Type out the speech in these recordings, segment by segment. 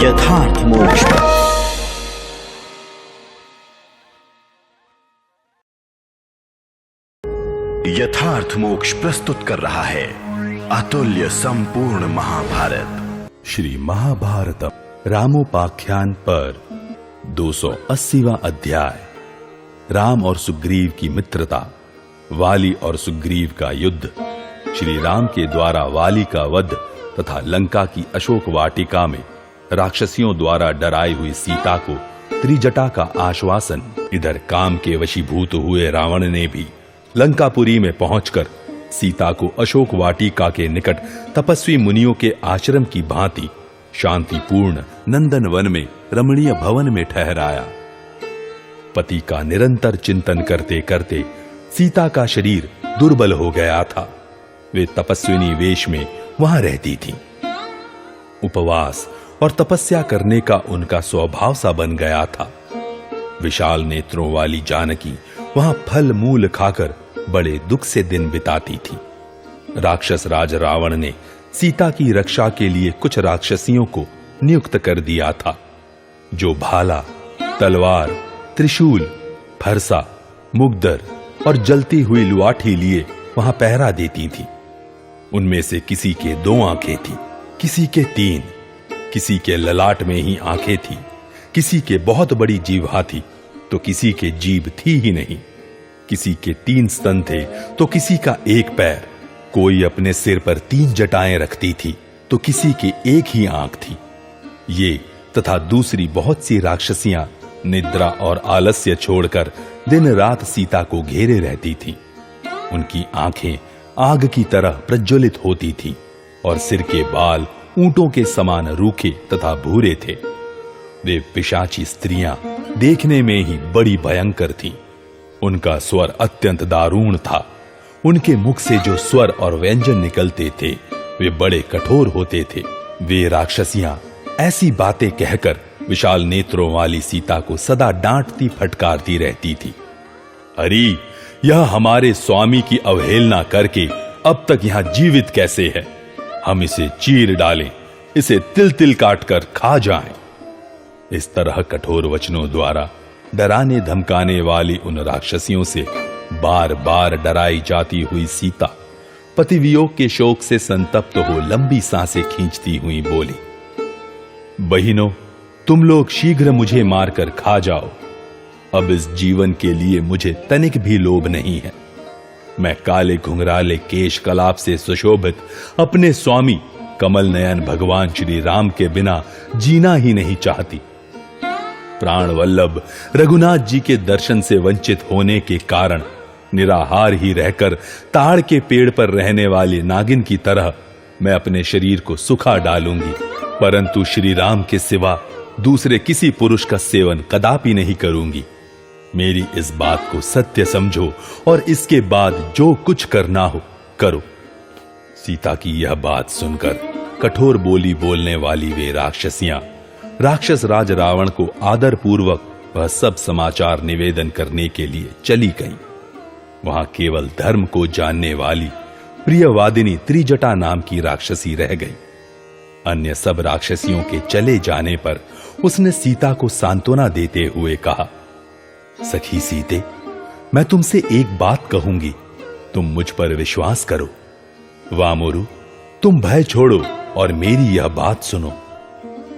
यथार्थ मोक्ष। यथार्थ मोक्ष प्रस्तुत कर रहा है अतुल्य संपूर्ण महाभारत। श्री महाभारत रामोपाख्यान पर 280वां अध्याय। राम और सुग्रीव की मित्रता, वाली और सुग्रीव का युद्ध, श्री राम के द्वारा वाली का वध तथा लंका की अशोक वाटिका में राक्षसियों द्वारा डराई हुई सीता को त्रिजटा का आश्वासन। इधर काम के वशीभूत हुए रावण ने भी लंकापुरी में पहुंचकर सीता को अशोक वाटिका के निकट तपस्वी मुनियों के आश्रम की भांति शांतिपूर्ण नंदन वन में रमणीय भवन में ठहराया। पति का निरंतर चिंतन करते करते सीता का शरीर दुर्बल हो गया था। वे तपस्विनी वेश में वहां रहती थीं। उपवास और तपस्या करने का उनका स्वभाव सा बन गया था। विशाल नेत्रों वाली जानकी वहां फल मूल खाकर बड़े दुख से दिन बिताती थी। राक्षस राज रावण ने सीता की रक्षा के लिए कुछ राक्षसियों को नियुक्त कर दिया था, जो भाला, तलवार, त्रिशूल, फरसा, मुगदर और जलती हुई लुआठी लिए वहां पहरा देती थी। उनमें से किसी के 2 आंखें थी, किसी के 3, किसी के ललाट में ही आंखें थी, किसी के बहुत बड़ी जीवा थी तो किसी के जीभ थी ही नहीं, किसी के 3 स्तन थे तो किसी का 1 पैर, कोई अपने सिर पर 3 जटाएं रखती थी तो किसी की 1 ही आंख थी। ये तथा दूसरी बहुत सी राक्षसियां निद्रा और आलस्य छोड़कर दिन रात सीता को घेरे रहती थी। उनकी आंखें आग की तरह प्रज्वलित होती थी और सिर के बाल ऊंटों के समान रूखे तथा भूरे थे। वे पिशाची स्त्रियां देखने में ही बड़ी भयंकर थीं। उनका स्वर अत्यंत दारुण था। उनके मुख से जो स्वर और व्यंजन निकलते थे वे बड़े कठोर होते थे। वे राक्षसियां ऐसी बातें कहकर विशाल नेत्रों वाली सीता को सदा डांटती फटकारती रहती थी। अरे, यह हमारे स्वामी की अवहेलना करके अब तक यहां जीवित कैसे है? हम इसे चीर डालें, इसे तिल तिल काटकर खा जाएं। इस तरह कठोर वचनों द्वारा डराने धमकाने वाली उन राक्षसियों से बार बार डराई जाती हुई सीता पति वियोग के शोक से संतप्त हो लंबी सांसें खींचती हुई बोली, बहिनों, तुम लोग शीघ्र मुझे मारकर खा जाओ। अब इस जीवन के लिए मुझे तनिक भी लोभ नहीं है। मैं काले घुंघराले केश कलाप से सुशोभित अपने स्वामी कमल नयन भगवान श्री राम के बिना जीना ही नहीं चाहती। प्राण वल्लभ रघुनाथ जी के दर्शन से वंचित होने के कारण निराहार ही रहकर ताड़ के पेड़ पर रहने वाली नागिन की तरह मैं अपने शरीर को सुखा डालूंगी, परंतु श्री राम के सिवा दूसरे किसी पुरुष का सेवन कदापि नहीं करूंगी। मेरी इस बात को सत्य समझो और इसके बाद जो कुछ करना हो करो। सीता की यह बात सुनकर कठोर बोली बोलने वाली वे राक्षसियां राक्षस राज रावण को आदर पूर्वक वह सब समाचार निवेदन करने के लिए चली गईं। वहां केवल धर्म को जानने वाली प्रियवादिनी त्रिजटा नाम की राक्षसी रह गई। अन्य सब राक्षसियों के चले जाने पर उसने सीता को सांत्वना देते हुए कहा, सखी सीते, मैं तुमसे एक बात कहूंगी, तुम मुझ पर विश्वास करो। वामोरु, तुम भय छोड़ो और मेरी यह बात सुनो।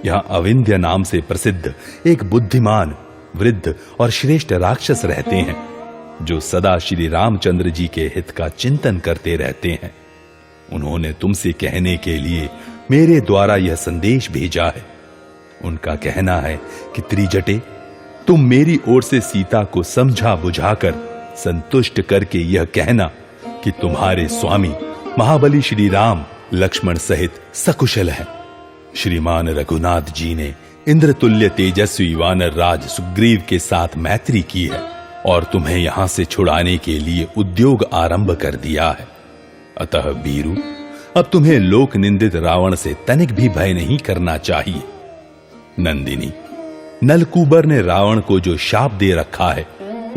यहां अविंध्य नाम से प्रसिद्ध एक बुद्धिमान, वृद्ध और श्रेष्ठ राक्षस रहते हैं, जो सदा श्री रामचंद्र जी के हित का चिंतन करते रहते हैं। उन्होंने तुमसे कहने के लिए मेरे द्वारा यह संदेश भेजा है। उनका कहना है कि त्रिजटे, तुम मेरी ओर से सीता को समझा बुझाकर संतुष्ट करके यह कहना कि तुम्हारे स्वामी महाबली श्री राम लक्ष्मण सहित सकुशल हैं। श्रीमान रघुनाथ जी ने इंद्रतुल्य तेजस्वी वानर राज सुग्रीव के साथ मैत्री की है और तुम्हें यहां से छुड़ाने के लिए उद्योग आरंभ कर दिया है। अतः वीरू, अब तुम्हें लोक निंदित रावण से तनिक भी भय नहीं करना चाहिए। नंदिनी, नलकूबर ने रावण को जो शाप दे रखा है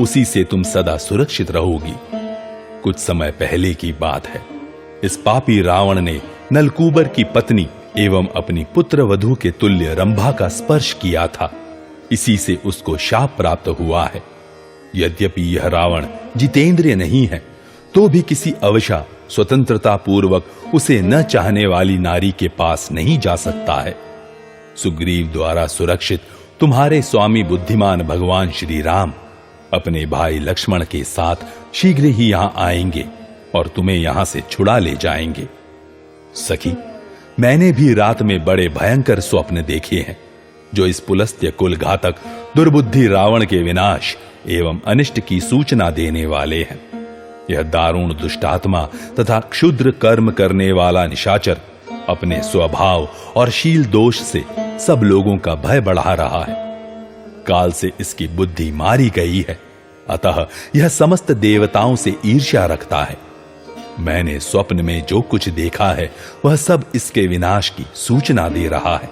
उसी से तुम सदा सुरक्षित रहोगी। कुछ समय पहले की बात है, इस पापी रावण ने नलकूबर की पत्नी एवं अपनी पुत्र वधू के तुल्य रंभा का स्पर्श किया था, इसी से उसको शाप प्राप्त हुआ है। यद्यपि यह रावण जितेंद्रिय नहीं है, तो भी किसी अवशा स्वतंत्रता पूर्वक उसे न चाहने वाली नारी के पास नहीं जा सकता है। सुग्रीव द्वारा सुरक्षित तुम्हारे स्वामी बुद्धिमान भगवान श्री राम अपने भाई लक्ष्मण के साथ शीघ्र ही यहां आएंगे और तुम्हें यहां से छुड़ा ले जाएंगे। सखी, मैंने भी रात में बड़े भयंकर स्वप्न देखे हैं, जो इस पुलस्त्य कुल घातक दुर्बुद्धि रावण के विनाश एवं अनिष्ट की सूचना देने वाले हैं। यह दारुण दुष्टात्मा तथा क्षुद्र कर्म करने वाला निशाचर अपने स्वभाव और शील दोष से सब लोगों का भय बढ़ा रहा है। काल से इसकी बुद्धि मारी गई है, अतः यह समस्त देवताओं से ईर्ष्या रखता है। मैंने स्वप्न में जो कुछ देखा है वह सब इसके विनाश की सूचना दे रहा है।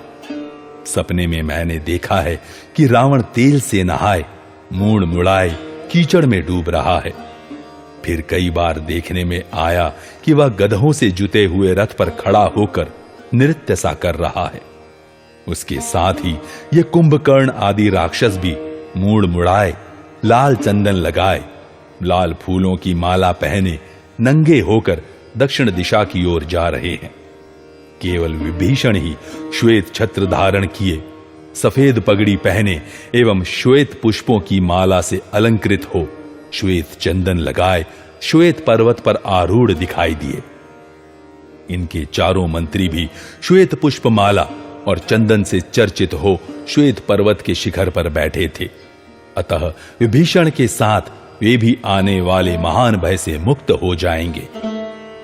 सपने में मैंने देखा है कि रावण तेल से नहाए, मूंड मुड़ाए कीचड़ में डूब रहा है। फिर कई बार देखने में आया कि वह गधों से जुते हुए रथ पर खड़ा होकर नृत्य सा कर रहा है। उसके साथ ही ये कुंभकर्ण आदि राक्षस भी मूंड मुड़ाए, लाल चंदन लगाए, लाल फूलों की माला पहने नंगे होकर दक्षिण दिशा की ओर जा रहे हैं। केवल विभीषण ही श्वेत छत्र धारण किए, सफेद पगड़ी पहने एवं श्वेत पुष्पों की माला से अलंकृत हो, श्वेत चंदन लगाए श्वेत पर्वत पर आरूढ़ दिखाई दिए। इनके चारों मंत्री भी श्वेत पुष्प माला और चंदन से चर्चित हो श्वेत पर्वत के शिखर पर बैठे थे। अतः विभीषण के साथ वे भी आने वाले महान भय से मुक्त हो जाएंगे।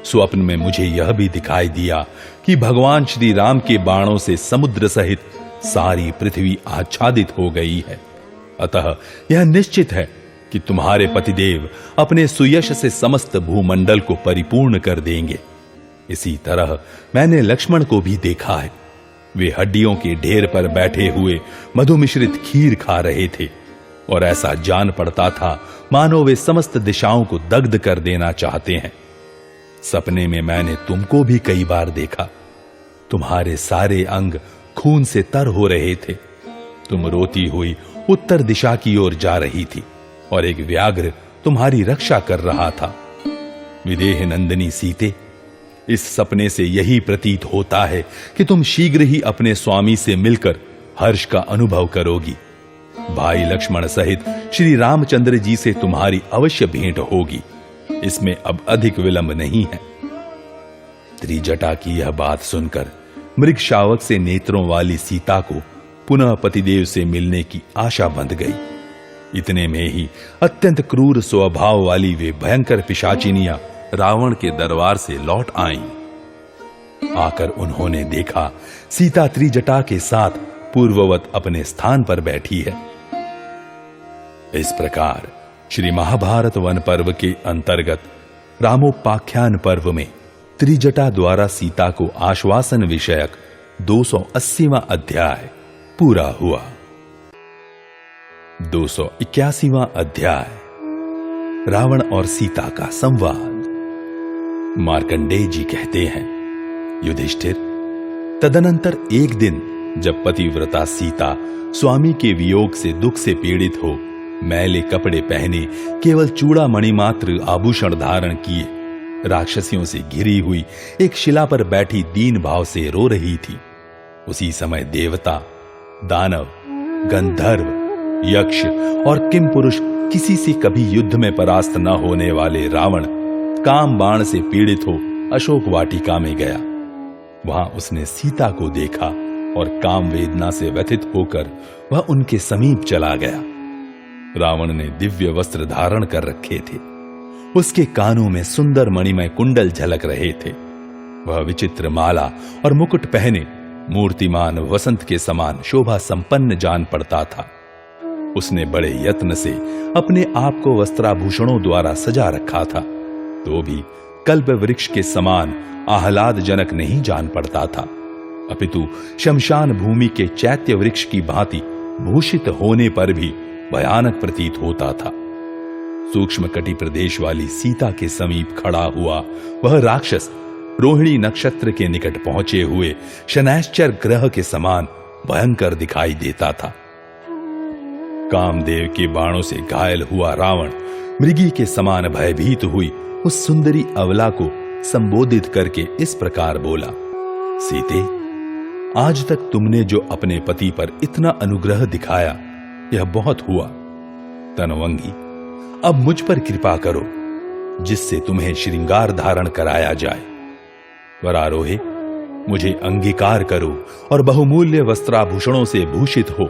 स्वप्न में मुझे यह भी दिखाई दिया कि भगवान श्री राम के बाणों से समुद्र सहित सारी पृथ्वी आच्छादित हो गई है। अतः यह निश्चित है कि तुम्हारे पतिदेव अपने सुयश से समस्त भूमंडल को परिपूर्ण कर देंगे। इसी तरह मैंने लक्ष्मण को भी देखा है। वे हड्डियों के ढेर पर बैठे हुए मधु मिश्रित खीर खा रहे थे और ऐसा जान पड़ता था मानो वे समस्त दिशाओं को दग्ध कर देना चाहते हैं। सपने में मैंने तुमको भी कई बार देखा। तुम्हारे सारे अंग खून से तर हो रहे थे। तुम रोती हुई उत्तर दिशा की ओर जा रही थी और एक व्याघ्र तुम्हारी रक्षा कर रहा था। विदेह नंदिनी सीते, इस सपने से यही प्रतीत होता है कि तुम शीघ्र ही अपने स्वामी से मिलकर हर्ष का अनुभव करोगी। भाई लक्ष्मण सहित श्री रामचंद्र जी से तुम्हारी अवश्य भेंट होगी। इसमें अब अधिक विलंब नहीं है। त्रिजटा की यह बात सुनकर मृग शावक से नेत्रों वाली सीता को पुनः पतिदेव से मिलने की आशा बंध गई। इतने में ही अत्यंत क्रूर स्वभाव वाली वे भयंकर पिशाचिनियां रावण के दरबार से लौट आईं। आकर उन्होंने देखा सीता त्रिजटा के साथ पूर्ववत अपने स्थान पर बैठी है। इस प्रकार श्री महाभारत वन पर्व के अंतर्गत रामोपाख्यान पर्व में त्रिजटा द्वारा सीता को आश्वासन विषयक 280वां अध्याय पूरा हुआ। 281वां अध्याय रावण और सीता का संवाद। मार्कंडेय जी कहते हैं, युधिष्ठिर, तदनंतर एक दिन जब पतिव्रता सीता स्वामी के वियोग से दुख से पीड़ित हो, मैले कपड़े पहने केवल चूड़ामणि मात्र आभूषण धारण किए राक्षसियों से घिरी हुई एक शिला पर बैठी दीन भाव से रो रही थी, उसी समय देवता, दानव, गंधर्व, यक्ष और किम पुरुष किसी से कभी युद्ध में परास्त न होने वाले रावण काम बाण से पीड़ित हो अशोक वाटिका में गया। वहां उसने सीता को देखा और काम वेदना से व्यथित होकर वह उनके समीप चला गया। रावण ने दिव्य वस्त्र धारण कर रखे थे। उसके कानों में सुंदर मणिमय कुंडल झलक रहे थे। वह विचित्र माला और मुकुट पहने मूर्तिमान वसंत के समान शोभा संपन्न जान पड़ता था। उसने बड़े यत्न से अपने आप को वस्त्राभूषणों द्वारा सजा रखा था, तो भी कल्प वृक्ष के समान आह्लादजनक नहीं जान पड़ता था, अपितु शमशान भूमि के चैत्य वृक्ष की भांति भूषित होने पर भी भयानक प्रतीत होता था। सूक्ष्म कटि प्रदेश वाली सीता के समीप खड़ा हुआ वह राक्षस रोहिणी नक्षत्र के निकट पहुंचे हुए शनैश्चर ग्रह के समान भयंकर दिखाई देता था। कामदेव के बाणों से घायल हुआ रावण मृगी के समान भयभीत हुई उस सुंदरी अबला को संबोधित करके इस प्रकार बोला, सीते, आज तक तुमने जो अपने पति पर इतना अनुग्रह दिखाया यह बहुत हुआ। तनवंगी, अब मुझ पर कृपा करो जिससे तुम्हें श्रृंगार धारण कराया जाए। वरारोहे, मुझे अंगीकार करो और बहुमूल्य वस्त्राभूषणों से भूषित हो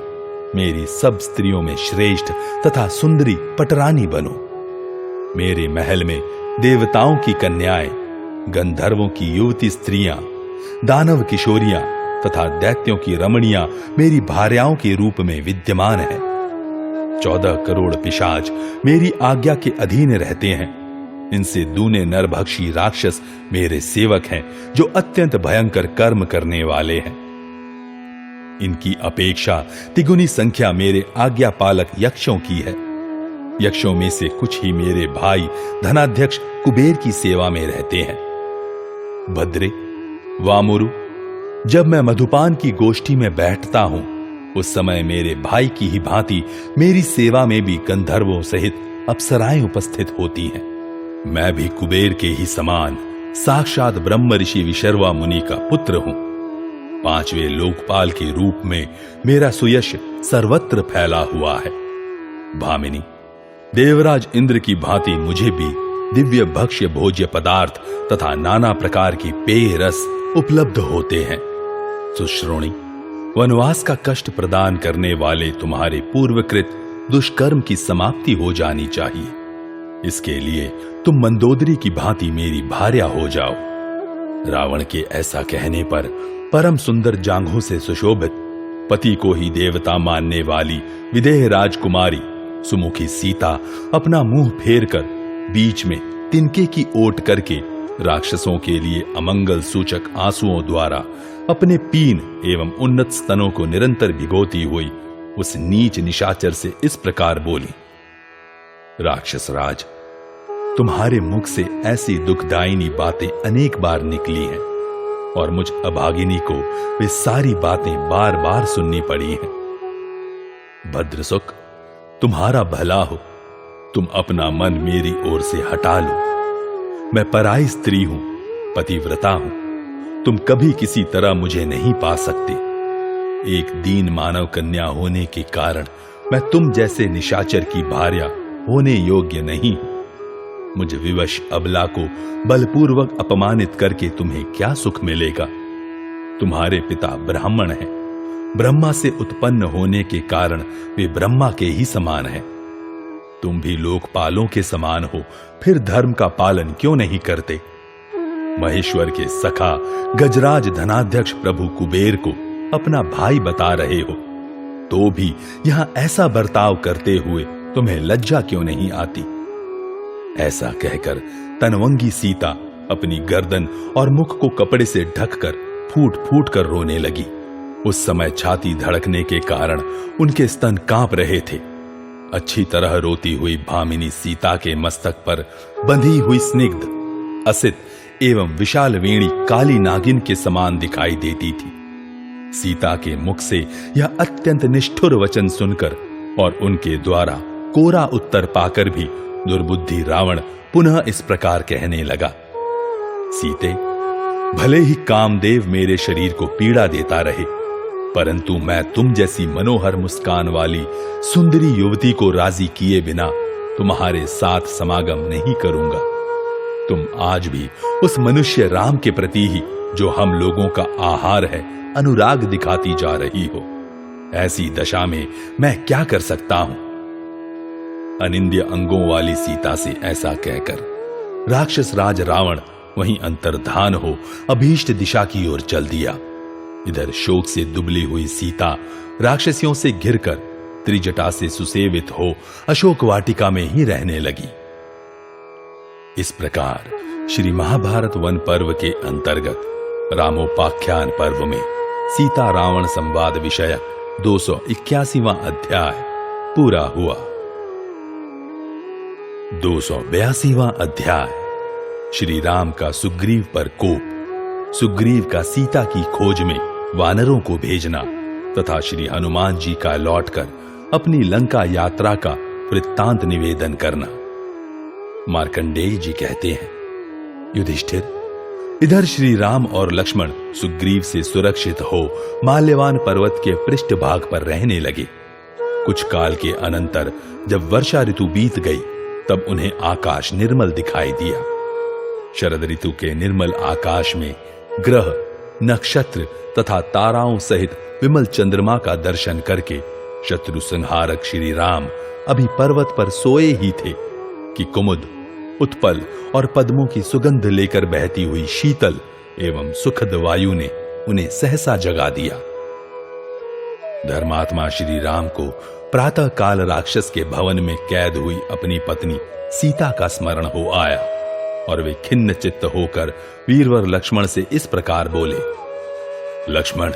मेरी सब स्त्रियों में श्रेष्ठ तथा सुंदरी पटरानी बनो। मेरे महल में देवताओं की कन्याएं, गंधर्वों की युवती स्त्रियां, दानव किशोरियां तथा दैत्यों की रमणियां मेरी भार्याओं के रूप में विद्यमान है। 14 करोड़ पिशाच मेरी आज्ञा के अधीन रहते हैं। इनसे दूने नरभक्षी राक्षस मेरे सेवक हैं जो अत्यंत भयंकर कर्म करने वाले हैं। इनकी अपेक्षा तिगुनी संख्या मेरे आज्ञा पालक यक्षों की है। यक्षों में से कुछ ही मेरे भाई धनाध्यक्ष कुबेर की सेवा में रहते हैं। भद्रे, वामुरु, जब मैं मधुपान की गोष्ठी में बैठता हूं उस समय मेरे भाई की ही भांति मेरी सेवा में भी गंधर्वों सहित अप्सराएं उपस्थित होती हैं। मैं भी कुबेर के ही समान साक्षात ब्रह्म ऋषि विशर्वा मुनि का पुत्र हूं। 5वें लोकपाल के रूप में मेरा सुयश सर्वत्र फैला हुआ है। भामिनी, देवराज इंद्र की भांति मुझे भी दिव्य भक्ष्य भोज्य पदार्थ तथा नाना प्रकार की पेय रस उपलब्ध होते हैं। सुश्रोणी, वनवास का कष्ट प्रदान करने वाले तुम्हारे पूर्वकृत दुष्कर्म की समाप्ति हो जानी चाहिए। इसके लिए तुम मंदोदरी की भांति मेरी भार्या हो जाओ। रावण के ऐसा कहने पर परम सुंदर जांघों से सुशोभित, पति को ही देवता मानने वाली विदेह राजकुमारी सुमुखी सीता अपना मुंह फेर कर बीच में तिनके की ओट करके राक्षसों के लिए अमंगल सूचक आंसुओं द्वारा अपने पीन एवं उन्नत स्तनों को निरंतर भिगोती हुई उस नीच निशाचर से इस प्रकार बोली, राक्षस राज, तुम्हारे मुख से ऐसी दुखदायिनी बातें अनेक बार निकली हैं और मुझ अभागिनी को वे सारी बातें बार बार सुननी पड़ी हैं। भद्रसुख, तुम्हारा भला हो, तुम अपना मन मेरी ओर से हटा लो। मैं पराई स्त्री हूं, पतिव्रता हूं। तुम कभी किसी तरह मुझे नहीं पा सकते। एक दीन मानव कन्या होने के कारण मैं तुम जैसे निशाचर की भार्या होने योग्य नहीं हूं। मुझ विवश अबला को बलपूर्वक अपमानित करके तुम्हें क्या सुख मिलेगा? तुम्हारे पिता ब्राह्मण हैं। ब्रह्मा से उत्पन्न होने के कारण वे ब्रह्मा के ही समान हैं। तुम भी लोकपालों के समान हो, फिर धर्म का पालन क्यों नहीं करते? महेश्वर के सखा गजराज धनाध्यक्ष प्रभु कुबेर को अपना भाई बता रहे हो, तो भी यहां ऐसा बर्ताव करते हुए तुम्हें लज्जा क्यों नहीं आती? ऐसा कहकर तनवंगी सीता अपनी गर्दन और मुख को कपड़े से ढककर फूट फूट कर रोने लगी। उस समय छाती धड़कने के कारण उनके स्तन कांप रहे थे। अच्छी तरह रोती हुई भामिनी सीता के मस्तक पर बंधी हुई स्निग्ध, असित एवं विशाल वेणी काली नागिन के समान दिखाई देती थी। सीता के मुख से यह अत्यंत निष्ठुर वचन सुनकर और उनके द्वारा कोरा उत्तर पाकर भी दुर्बुद्धि रावण पुनः इस प्रकार कहने लगा, सीते, भले ही कामदेव मेरे शरीर को पीड़ा देता रहे, परंतु मैं तुम जैसी मनोहर मुस्कान वाली सुंदरी युवती को राजी किए बिना तुम्हारे साथ समागम नहीं करूंगा। तुम आज भी उस मनुष्य राम के प्रति ही, जो हम लोगों का आहार है, अनुराग दिखाती जा रही हो। ऐसी दशा में मैं क्या कर सकता हूं? अनिंद्य अंगों वाली सीता से ऐसा कहकर राक्षस राज रावण वहीं अंतर्धान हो अभीष्ट दिशा की ओर चल दिया। इधर शोक से दुबली हुई सीता राक्षसियों से घिरकर त्रिजटा से सुसेवित हो अशोक वाटिका में ही रहने लगी। इस प्रकार श्री महाभारत वन पर्व के अंतर्गत रामोपाख्यान पर्व में सीता रावण संवाद विषयक 281वां अध्याय पूरा हुआ। 282वां अध्याय श्री राम का सुग्रीव पर कोप। सुग्रीव का सीता की खोज में वानरों को भेजना तथा श्री हनुमान जी का लौटकर अपनी लंका यात्रा का वृत्तांत निवेदन करना। मार्कंडेय जी कहते हैं, युधिष्ठिर, इधर श्री राम और लक्ष्मण सुग्रीव से सुरक्षित हो माल्यवान पर्वत के पृष्ठभाग पर रहने लगे। कुछ काल के अनंतर जब वर्षा ऋतु बीत गई तब उन्हें आकाश निर्मल दिखाई दिया। शरद ऋतु के निर्मल आकाश में ग्रह, नक्षत्र तथा ताराओं सहित विमल चंद्रमा का दर्शन करके शत्रु संहारक श्री राम अभी पर्वत पर सोए ही थे कि कुमुद, उत्पल और पद्मों की सुगंध लेकर बहती हुई शीतल एवं सुखद वायु ने उन्हें सहसा जगा दिया। धर्मात्मा श्री राम को प्रातः काल राक्षस के भवन में कैद हुई अपनी पत्नी सीता का स्मरण हो आया और वे खिन्न चित्त होकर वीरवर लक्ष्मण से इस प्रकार बोले, लक्ष्मण,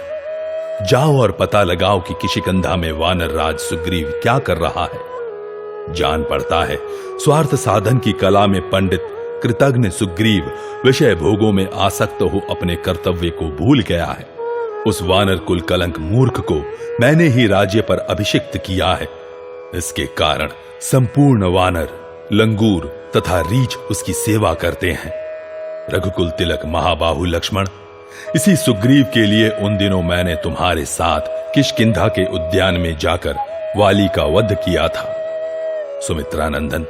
जाओ और पता लगाओ कि किशिकंधा में वानर राज सुग्रीव क्या कर रहा है। जान पड़ता है स्वार्थ साधन की कला में पंडित कृतघ्न सुग्रीव विषय भोगों में आसक्त हो अपने कर्तव्य को भूल गया है। उस वानर कुल कलंक मूर्ख को मैंने ही राज्य पर अभिषिक्त किया है। इसके कारण संपूर्ण वानर, लंगूर तथा रीछ उसकी सेवा करते हैं। रघुकुल तिलक महाबाहु लक्ष्मण, इसी सुग्रीव के लिए उन दिनों मैंने तुम्हारे साथ किष्किंधा के उद्यान में जाकर वाली का वध किया था। सुमित्रानंदन,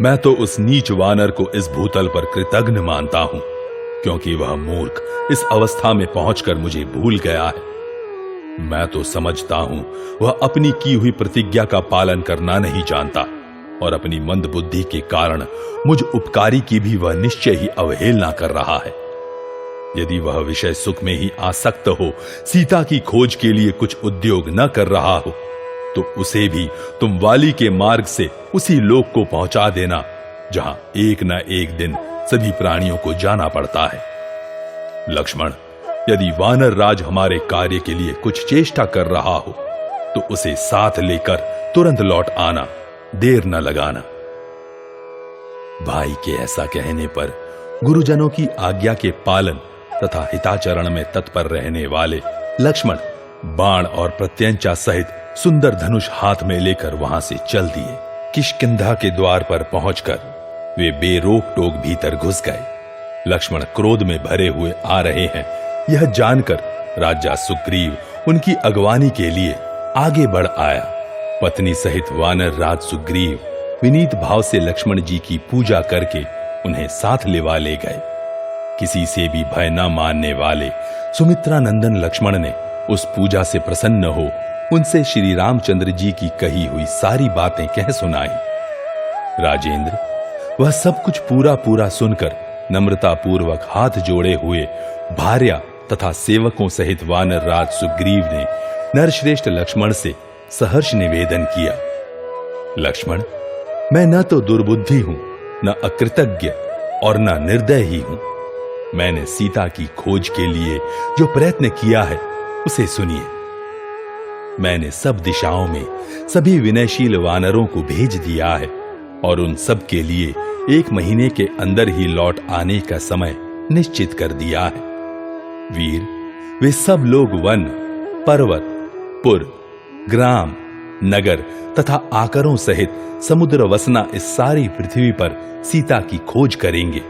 मैं तो उस नीच वानर को इस भूतल पर कृतघ्न मानता हूं, क्योंकि वह मूर्ख इस अवस्था में पहुंचकर मुझे भूल गया है। मैं तो समझता हूं वह अपनी की हुई प्रतिज्ञा का पालन करना नहीं जानता और अपनी मंद बुद्धि के कारण मुझ उपकारी की भी वह निश्चय ही अवहेलना कर रहा है। यदि वह विषय सुख में ही आसक्त हो, सीता की खोज के लिए कुछ उद्योग न कर रहा हो, तो उसे भी तुम वाली के मार्ग से उसी लोक को पहुंचा देना जहां एक न एक दिन सभी प्राणियों को जाना पड़ता है। लक्ष्मण, यदि वानर राज हमारे कार्य के लिए कुछ चेष्टा कर रहा हो तो उसे साथ लेकर तुरंत लौट आना, देर न लगाना। भाई के ऐसा कहने पर गुरुजनों की आज्ञा के पालन तथा हिताचरण में तत्पर रहने वाले लक्ष्मण बाण और प्रत्यंचा सहित सुंदर धनुष हाथ में लेकर वहां से चल दिए। किष्किंधा के द्वार पर पहुंचकर वे बेरोक टोक भीतर घुस गए। लक्ष्मण क्रोध में भरे हुए आ रहे हैं, यह जानकर राजा सुग्रीव उनकी अगवानी के लिए आगे बढ़ आया। पत्नी सहित वानर राज सुग्रीव विनीत भाव से लक्ष्मण जी की पूजा करके उन्हें साथ लेवा ले गए। किसी से भी भय न मानने वाले सुमित्रानंदन लक्ष्मण ने उस पूजा से प्रसन्न हो उनसे श्री रामचंद्र जी की कही हुई सारी बातें कह सुनाई। राजेंद्र, वह सब कुछ पूरा पूरा सुनकर नम्रता पूर्वक हाथ जोड़े हुए भार्या तथा सेवकों सहित वानर राज सुग्रीव ने नरश्रेष्ठ लक्ष्मण से सहर्ष निवेदन किया, लक्ष्मण, मैं न तो दुर्बुद्धि हूं, न अकृतज्ञ और न निर्दय ही हूं। मैंने सीता की खोज के लिए जो प्रयत्न किया है उसे सुनिए। मैंने सब दिशाओं में सभी विनयशील वानरों को भेज दिया है और उन सब के लिए 1 महीने के अंदर ही लौट आने का समय निश्चित कर दिया है। वीर, वे सब लोग वन, पर्वत, पुर, ग्राम, नगर तथा आकरों सहित समुद्र वसना इस सारी पृथ्वी पर सीता की खोज करेंगे।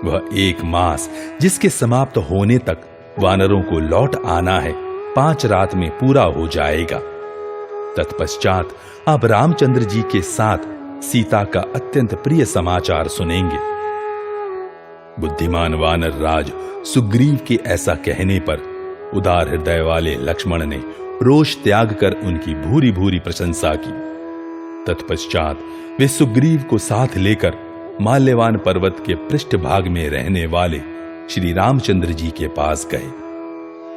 वह 1 मास जिसके समाप्त होने तक वानरों को लौट आना है 5 रात में पूरा हो जाएगा। तत्पश्चात आप रामचंद्र जी के साथ सीता का अत्यंत प्रिय समाचार सुनेंगे। बुद्धिमान वानर राज सुग्रीव के ऐसा कहने पर उदार हृदय वाले लक्ष्मण ने रोष त्याग कर उनकी भूरी भूरी प्रशंसा की। तत्पश्चात वे सुग्रीव को साथ लेकर माल्यवान पर्वत के पृष्ठभाग में रहने वाले श्री रामचंद्र जी के पास गए।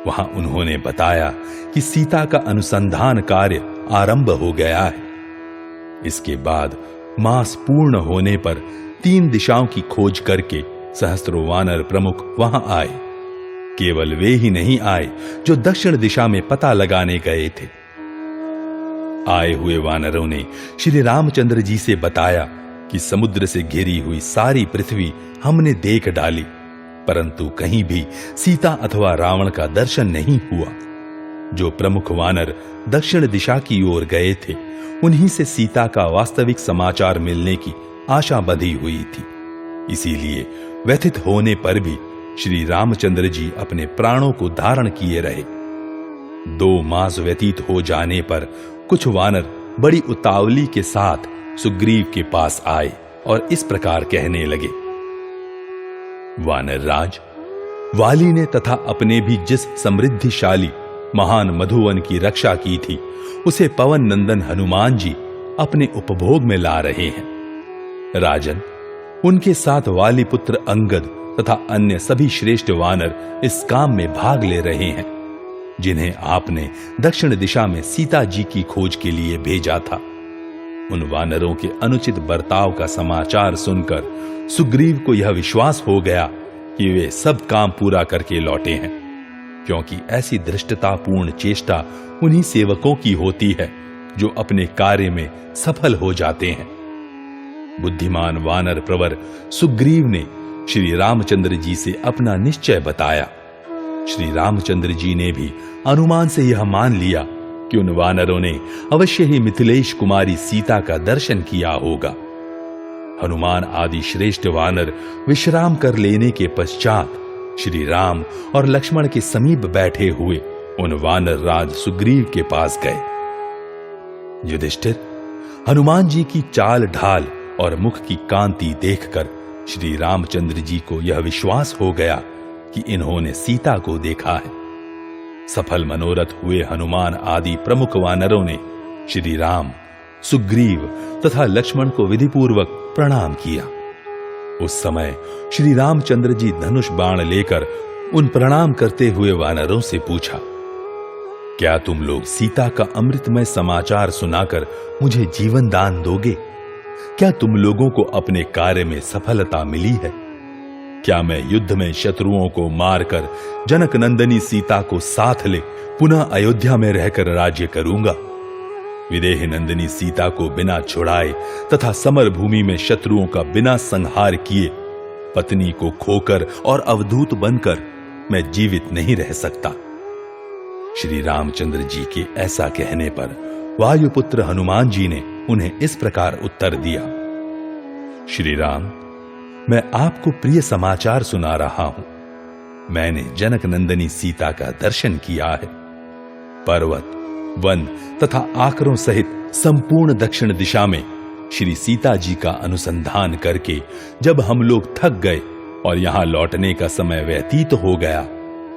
वहां उन्होंने बताया कि सीता का अनुसंधान कार्य आरंभ हो गया है। इसके बाद मास पूर्ण होने पर 3 दिशाओं की खोज करके सहस्त्रों वानर प्रमुख वहां आए। केवल वे ही नहीं आए जो दक्षिण दिशा में पता लगाने गए थे। आए हुए वानरों ने श्री रामचंद्र जी से बताया कि समुद्र से घिरी हुई सारी पृथ्वी हमने देख डाली, परंतु कहीं भी सीता अथवा रावण का दर्शन नहीं हुआ। जो प्रमुख वानर दक्षिण दिशा की ओर गए थे, उन्हीं से सीता का वास्तविक समाचार मिलने की आशा बंधी हुई थी। इसीलिए व्यथित होने पर भी श्री रामचंद्र जी अपने प्राणों को धारण किए रहे। 2 मास व्यतीत हो जाने पर कुछ वानर बड़ी उतावली के साथ सुग्रीव के पास आए और इस प्रकार कहने लगे। वानर राज, वाली ने तथा अपने भी जिस समृद्धिशाली महान मधुवन की रक्षा की थी, उसे पवन नंदन हनुमान जी अपने उपभोग में ला रहे हैं। राजन, उनके साथ वाली पुत्र अंगद तथा अन्य सभी श्रेष्ठ वानर इस काम में भाग ले रहे हैं, जिन्हें आपने दक्षिण दिशा में सीता जी की खोज के लिए भेजा था। उन वानरों के अनुचित बर्ताव का समाचार सुनकर सुग्रीव को यह विश्वास हो गया कि वे सब काम पूरा करके लौटे हैं, क्योंकि ऐसी धृष्टतापूर्ण चेष्टा उन्हीं सेवकों की होती है जो अपने कार्य में सफल हो जाते हैं। बुद्धिमान वानर प्रवर सुग्रीव ने श्री रामचंद्र जी से अपना निश्चय बताया। श्री रामचंद्र जी ने भी अनुमान से यह मान लिया कि उन वानरों ने अवश्य ही मिथिलेश कुमारी सीता का दर्शन किया होगा। हनुमान आदि श्रेष्ठ वानर विश्राम कर लेने के पश्चात श्री राम और लक्ष्मण के समीप बैठे हुए उन वानर राज सुग्रीव के पास गए। युधिष्ठिर, हनुमान जी की चाल ढाल और मुख की कांति देखकर श्री रामचंद्र जी को यह विश्वास हो गया कि इन्होंने सीता को देखा है। सफल मनोरथ हुए हनुमान आदि प्रमुख वानरों ने श्री राम, सुग्रीव तथा लक्ष्मण को विधिपूर्वक प्रणाम किया। उस समय श्री रामचंद्र जी धनुष बाण लेकर उन प्रणाम करते हुए वानरों से पूछा, क्या तुम लोग सीता का अमृतमय समाचार सुनाकर मुझे जीवन दान दोगे? क्या तुम लोगों को अपने कार्य में सफलता मिली है? क्या मैं युद्ध में शत्रुओं को मारकर जनक नंदनी सीता को साथ ले पुनः अयोध्या में रहकर राज्य करूंगा? विदेह नंदिनी सीता को बिना छुड़ाए तथा समर भूमि में शत्रुओं का बिना संहार किए पत्नी को खोकर और अवधूत बनकर मैं जीवित नहीं रह सकता। श्री रामचंद्र जी के ऐसा कहने पर वायुपुत्र हनुमान जी ने उन्हें इस प्रकार उत्तर दिया। श्री राम, मैं आपको प्रिय समाचार सुना रहा हूं। मैंने जनक नंदिनी सीता का दर्शन किया है। पर्वत, वन तथा आकरों सहित संपूर्ण दक्षिण दिशा में श्री सीता जी का अनुसंधान करके जब हम लोग थक गए और यहां लौटने का समय व्यतीत हो गया,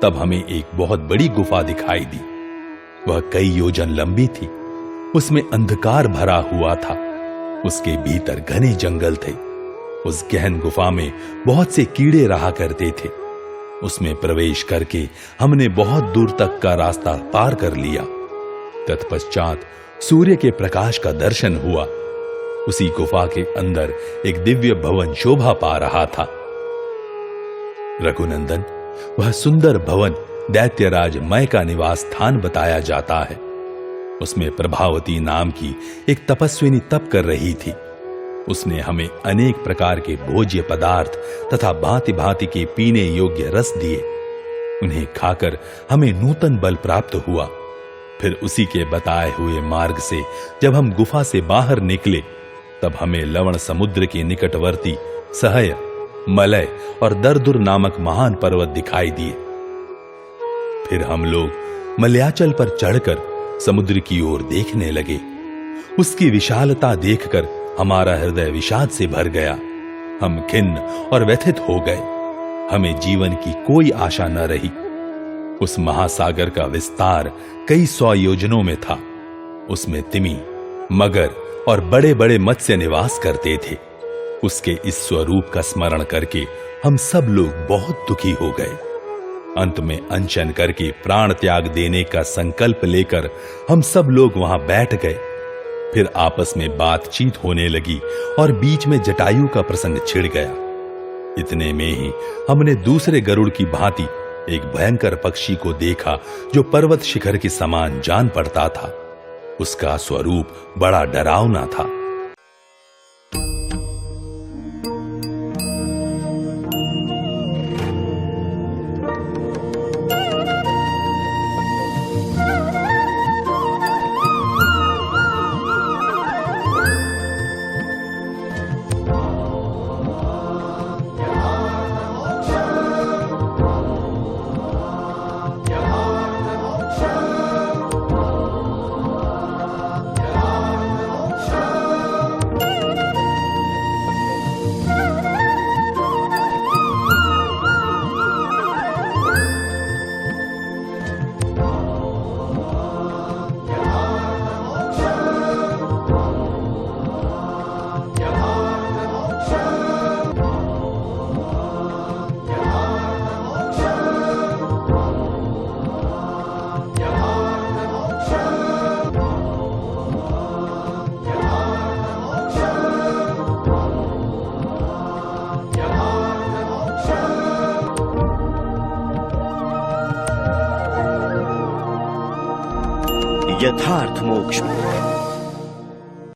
तब हमें एक बहुत बड़ी गुफा दिखाई दी। वह कई योजन लंबी थी। उसमें अंधकार भरा हुआ था। उसके भीतर घने जंगल थे। उस गहन गुफा में बहुत से कीड़े रहा करते थे। उसमें प्रवेश करके हमने बहुत दूर तक का रास्ता पार कर लिया। तत्पश्चात सूर्य के प्रकाश का दर्शन हुआ। उसी गुफा के अंदर एक दिव्य भवन शोभा पा रहा था। रघुनंदन, वह सुंदर भवन दैत्यराज मय का निवास स्थान बताया जाता है। उसमें प्रभावती नाम की एक तपस्विनी तप कर रही थी। उसने हमें अनेक प्रकार के भोज्य पदार्थ तथा भांति भांति के पीने योग्य रस दिए। उन्हें खाकर हमें नूतन बल प्राप्त हुआ। फिर उसी के बताए हुए मार्ग से जब हम गुफा से बाहर निकले, तब हमें लवण समुद्र के निकटवर्ती सहय, मलय और दरदुर नामक महान पर्वत दिखाई दिए। फिर हम लोग मलयाचल पर चढ़कर समुद्र की ओर देखने लगे। उसकी विशालता देखकर हमारा हृदय विषाद से भर गया। हम खिन्न और व्यथित हो गए। हमें जीवन की कोई आशा न रही। उस महासागर का विस्तार कई 100 योजनों में था। उसमें तिमी, मगर और बड़े बड़े मत्स्य निवास करते थे। उसके इस स्वरूप का स्मरण करके हम सब लोग बहुत दुखी हो गए। अंत में अनशन करके प्राण त्याग देने का संकल्प लेकर हम सब लोग वहां बैठ गए। फिर आपस में बातचीत होने लगी और बीच में जटायु का प्रसंग छिड़ गया। इतने में ही हमने दूसरे गरुड़ की भांति एक भयंकर पक्षी को देखा जो पर्वत शिखर के समान जान पड़ता था। उसका स्वरूप बड़ा डरावना था। यथार्थ मोक्ष